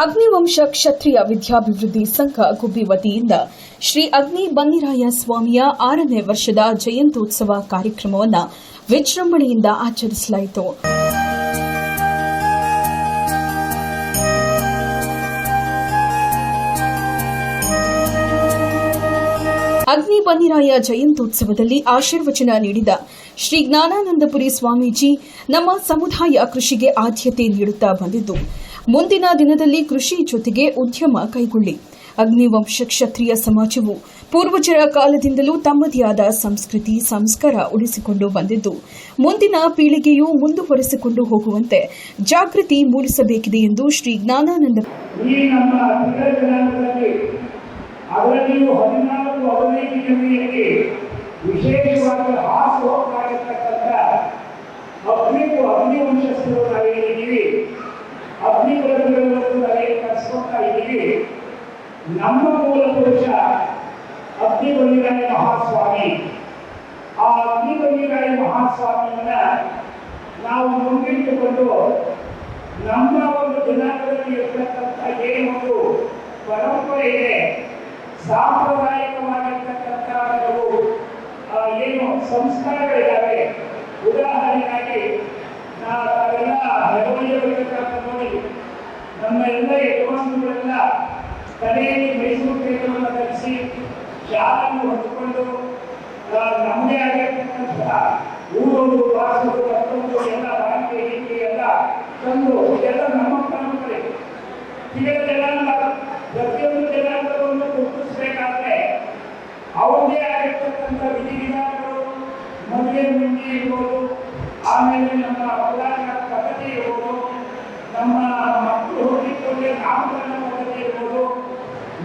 ಅಗ್ನಿವಂಶ ಕ್ಷತ್ರಿಯ ವಿದ್ಯಾಭಿವೃದ್ಧಿ ಸಂಘ ಗುಬ್ಬಿ ವತಿಯಿಂದ ಶ್ರೀ ಅಗ್ನಿ ಬನ್ನಿರಾಯ ಸ್ವಾಮಿಯ 6ನೇ ವರ್ಷದ ಜಯಂತ್ಯೋತ್ಸವ ಕಾರ್ಯಕ್ರಮವನ್ನು ವಿಜೃಂಭಣೆಯಿಂದ ಆಚರಿಸಲಾಯಿತು. ಅಗ್ನಿ ಬನ್ನಿರಾಯ ಜಯಂತ್ಯೋತ್ಸವದಲ್ಲಿ ಆಶೀರ್ವಚನ ನೀಡಿದ ಶ್ರೀ ಜ್ಞಾನಾನಂದಪುರಿ ಸ್ವಾಮೀಜಿ, ನಮ್ಮ ಸಮುದಾಯ ಕೃಷಿಗೆ ಆದ್ಯತೆ ನೀಡುತ್ತಾ ಬಂದಿದ್ದು, ಮುಂದಿನ ದಿನದಲ್ಲಿ ಕೃಷಿ ಜೊತೆಗೆ ಉದ್ಯಮ ಕೈಗೊಳ್ಳಿ. ಅಗ್ನಿವಂಶ ಕ್ಷತ್ರಿಯ ಸಮಾಜವು ಪೂರ್ವಜರ ಕಾಲದಿಂದಲೂ ತಮ್ಮದೇ ಆದ ಸಂಸ್ಕೃತಿ ಸಂಸ್ಕಾರ ಉಳಿಸಿಕೊಂಡು ಬಂದಿದ್ದು, ಮುಂದಿನ ಪೀಳಿಗೆಯು ಮುಂದುವರೆಸಿಕೊಂಡು ಹೋಗುವಂತೆ ಜಾಗೃತಿ ಮೂಡಿಸಬೇಕಿದೆ ಎಂದು ಶ್ರೀ ಜ್ಞಾನಾನಂದ ಅದರಲ್ಲಿಯೂ 14-15 ಜನರಿಗೆ ವಿಶೇಷವಾಗಿ ಹಾಸು ಹೋಗ್ತಾಗಿರ್ತಕ್ಕಂಥ ಅಗ್ನಿವಂಶಸ್ಥರು ನಾವೇನಿದ್ದೀವಿ, ಅಗ್ನಿವರ್ಗಗಳನ್ನು ನಾವೇನು ಕಲಿಸ್ಕೊಳ್ತಾ ಇದ್ದೀವಿ. ನಮ್ಮ ಮೂಲ ಪುರುಷ ಅಗ್ನಿ ಬನ್ನಿರಾಯ ಮಹಾಸ್ವಾಮಿ. ಆ ಅಗ್ನಿ ಬನ್ನಿರಾಯ ಮಹಾಸ್ವಾಮಿಯನ್ನ ನಾವು ಮುಂದಿಟ್ಟುಕೊಂಡು ನಮ್ಮ ಒಂದು ಜನಾಂಗದಲ್ಲಿ ಇರ್ತಕ್ಕಂಥ ಏನೊಂದು ಪರಂಪರೆ ಇದೆ, ಸಾಂಪ್ರದಾಯಿಕವಾಗಿರ್ತಕ್ಕಂಥ ಏನು ಸಂಸ್ಕಾರಗಳಿದ್ದಾವೆ. ಉದಾಹರಣೆಗಾಗಿ ನಾವೆಲ್ಲ ನೆರವೇರಿರ್ತಕ್ಕಂಥ ನೋಡಿ, ನಮ್ಮ ಎಲ್ಲ ಯಜಮಾನರುಗಳೆಲ್ಲ ತಲೆಯಲ್ಲಿ ಮೈಸೂರು ಕೇಂದ್ರವನ್ನು ಧರಿಸಿ ಶಾಲನ್ನು ಹೊಂದಿಕೊಂಡು ನಮ್ಮದೇ ಆಗಿರ್ತಕ್ಕಂಥ ಊರೊಂದು ವಾಸಗಳು ಮತ್ತೊಂದು ಎಲ್ಲ ಬಾಳಿಕೆ ರೀತಿ ಎಲ್ಲ ತಂದು ಎಲ್ಲ ನಮ್ಮ ಪರಂಪರೆ. ಇದೆಲ್ಲ ಪ್ರತಿಯೊಂದು ಜನಾಂಗವನ್ನು ಗುರುತಿಸಬೇಕಾದ್ರೆ ಅವ್ರದೇ ಆಗಿರ್ತಕ್ಕಂಥ ವಿಧಿವಿಧಾನಗಳು, ಮದುವೆ ಮುಂಚೆ ಇರ್ಬೋದು, ಆಮೇಲೆ ನಮ್ಮ ಪುರಾಣ ಪದ್ಧತಿ ಇರ್ಬೋದು, ನಮ್ಮ ಮಕ್ಕಳು ಹೋಗಿಕೊಂಡೆ ನಾಮಕರಣ ಪದ್ಧತಿ ಇರ್ಬೋದು,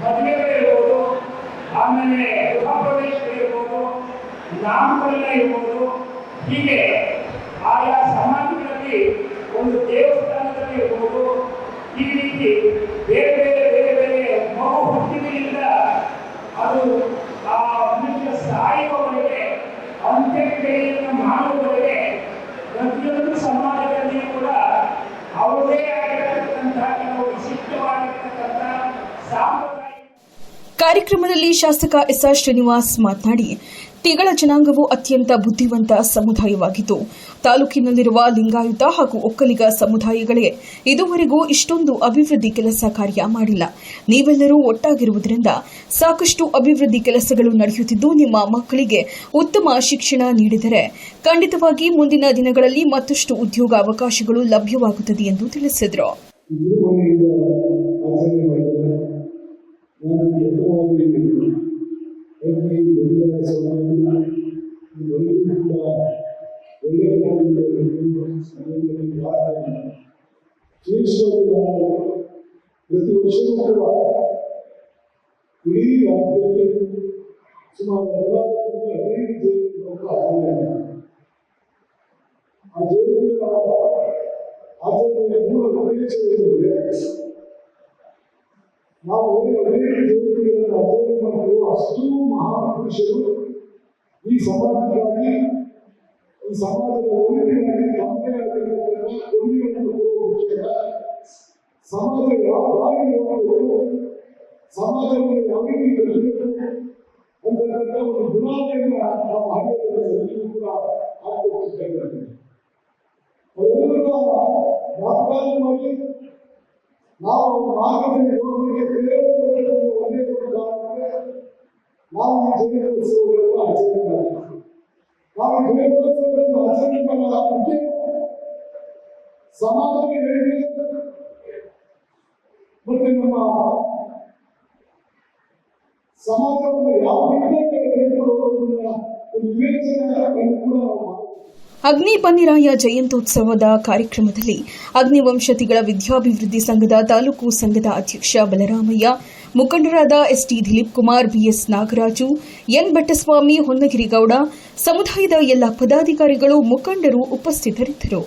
ಮದುವೆಗಳಿರ್ಬೋದು, ಆಮೇಲೆ ಗೃಹ ಪ್ರವೇಶಗಳಿರ್ಬೋದು, ನಾಮಕರಣ ಇರ್ಬೋದು. ಹೀಗೆ ಆಯಾ ಸಮಾಜಗಳಲ್ಲಿ ಒಂದು ದೇವಸ್ಥಾನದಲ್ಲಿ ಇರ್ಬೋದು, ಈ ರೀತಿ ಬೇರೆ ಬೇರೆ ಬೇರೆ ಬೇರೆ ಮಗು ಹುಟ್ಟಿನಿಂದ ಅದು ಆ ಮನುಷ್ಯ ಸಾಯುವವರೆಗೆ ಅಂತ್ಯಕ್ರಿಯೆಯನ್ನು ಮಾಡುವವರೆಗೆ ಪ್ರತಿಯೊಂದು ಸಮಾಜದಲ್ಲಿ ಕೂಡ ಅವರದೇ ಆಗಿರತಕ್ಕಂಥ ಕೆಲವು ವಿಶಿಷ್ಟವಾಗಿರ್ತಕ್ಕಂಥ ಸಾಂಪ್ರದಾಯಿಕ. ಕಾರ್ಯಕ್ರಮದಲ್ಲಿ ಶಾಸಕ ಎಸ್ಆರ್ ಶ್ರೀನಿವಾಸ್ ಮಾತನಾಡಿ, ತಿಗಳ ಜನಾಂಗವು ಅತ್ಯಂತ ಬುದ್ಧಿವಂತ ಸಮುದಾಯವಾಗಿದ್ದು, ತಾಲೂಕಿನಲ್ಲಿರುವ ಲಿಂಗಾಯತ ಹಾಗೂ ಒಕ್ಕಲಿಗ ಸಮುದಾಯಗಳೇ ಇದುವರೆಗೂ ಇಷ್ಟೊಂದು ಅಭಿವೃದ್ಧಿ ಕೆಲಸ ಕಾರ್ಯ ಮಾಡಿಲ್ಲ. ನೀವೆಲ್ಲರೂ ಒಟ್ಟಾಗಿರುವುದರಿಂದ ಸಾಕಷ್ಟು ಅಭಿವೃದ್ಧಿ ಕೆಲಸಗಳು ನಡೆಯುತ್ತಿದ್ದು, ನಿಮ್ಮ ಮಕ್ಕಳಿಗೆ ಉತ್ತಮ ಶಿಕ್ಷಣ ನೀಡಿದರೆ ಖಂಡಿತವಾಗಿ ಮುಂದಿನ ದಿನಗಳಲ್ಲಿ ಮತ್ತಷ್ಟು ಉದ್ಯೋಗಾವಕಾಶಗಳು ಲಭ್ಯವಾಗುತ್ತದೆ ಎಂದು ತಿಳಿಸಿದರು. ಪ್ರತಿ ವರ್ಷವೂ ಕೂಡ ಇಡೀ ರಾಜ್ಯದಲ್ಲಿ ಸುಮಾರು 15 ಆಚರಣೆ. ಆ ಜಯಂತಿಗಳ ಆಚರಣೆಯ ಮೂಲ ಉದ್ದೇಶವೇನೆಂದರೆ, ನಾವು 15 ಜಯಂತಿಗಳನ್ನು ಆಚರಣೆ ಮಾಡಲು ಅಷ್ಟೂ ಮಹಾಪುರುಷರು ಈ ಸಮಾಜಕ್ಕಾಗಿ, ಈ ಸಮಾಜದ ಒಳಿತಿಗಾಗಿ ತಮ್ಮದೇ ಆಗಿರತಕ್ಕಂಥ ಕೊಡುಗೆಗಳನ್ನು ಕೊಡುವ ಮುಖ್ಯ. ಸಮಾಜ ಯಾವ ದಾರಿ ಹೋಗಬೇಕು, ಸಮಾಜವನ್ನು ಯಾವ ರೀತಿ ಕಲಿಸಬೇಕು ಅಂತಕ್ಕಂಥ ಒಂದು ಗುಣಾಲಯವನ್ನು ನಾವು ಆಡಳಿತದಲ್ಲಿ ಕೂಡ ಹಾಕಿಕೊಟ್ಟಿದ್ದೇವೆ. ಅವೆಲ್ಲರೂ ವ್ಯಾಪಾರ ಮಾಡಿ ನಾವು ಮಾರ್ಗದಲ್ಲಿ ಹೋಗಲಿಕ್ಕೆ ಒಂದೇ ಒಂದು ಕಾರಣಕ್ಕೆ ನಾವು ಈ ಜಯಂತ್ಯೋತ್ಸವಗಳನ್ನು ಆಚರಣೆ ಮಾಡ್ತೀವಿ. ನಾವು ಜಯಂತ್ಯೋತ್ಸವಗಳನ್ನು ಆಚರಣೆ ಮಾಡಲು ಮುಖ್ಯ ಸಮಾಜಕ್ಕೆ ಹೇಳಿ ಮತ್ತೆ ನಮ್ಮ ಸಮಾಜವನ್ನು ಯಾವ ರೀತಿಯಾಗಿ ತೆಗೆದುಕೊಳ್ಳುವುದನ್ನ ಒಂದು ವಿವೇಚನೆ ಕೂಡ ಅಗ್ನಿ ಬನ್ನಿರಾಯ ಜಯಂತ್ಯೋತ್ಸವದ ಕಾರ್ಯಕ್ರಮದಲ್ಲಿ ಅಗ್ನಿವಂಶತಿಗಳ ವಿದ್ಯಾಭಿವೃದ್ಧಿ ಸಂಘದ ತಾಲೂಕು ಸಂಘದ ಅಧ್ಯಕ್ಷ ಬಲರಾಮಯ್ಯ, ಮುಖಂಡರಾದ ST Dilip Kumar, BS Nagaraju, N Bettaswamy, Honnagirigowda, ಸಮುದಾಯದ ಎಲ್ಲ ಪದಾಧಿಕಾರಿಗಳು, ಮುಖಂಡರು ಉಪಸ್ಥಿತರಿದ್ದರು.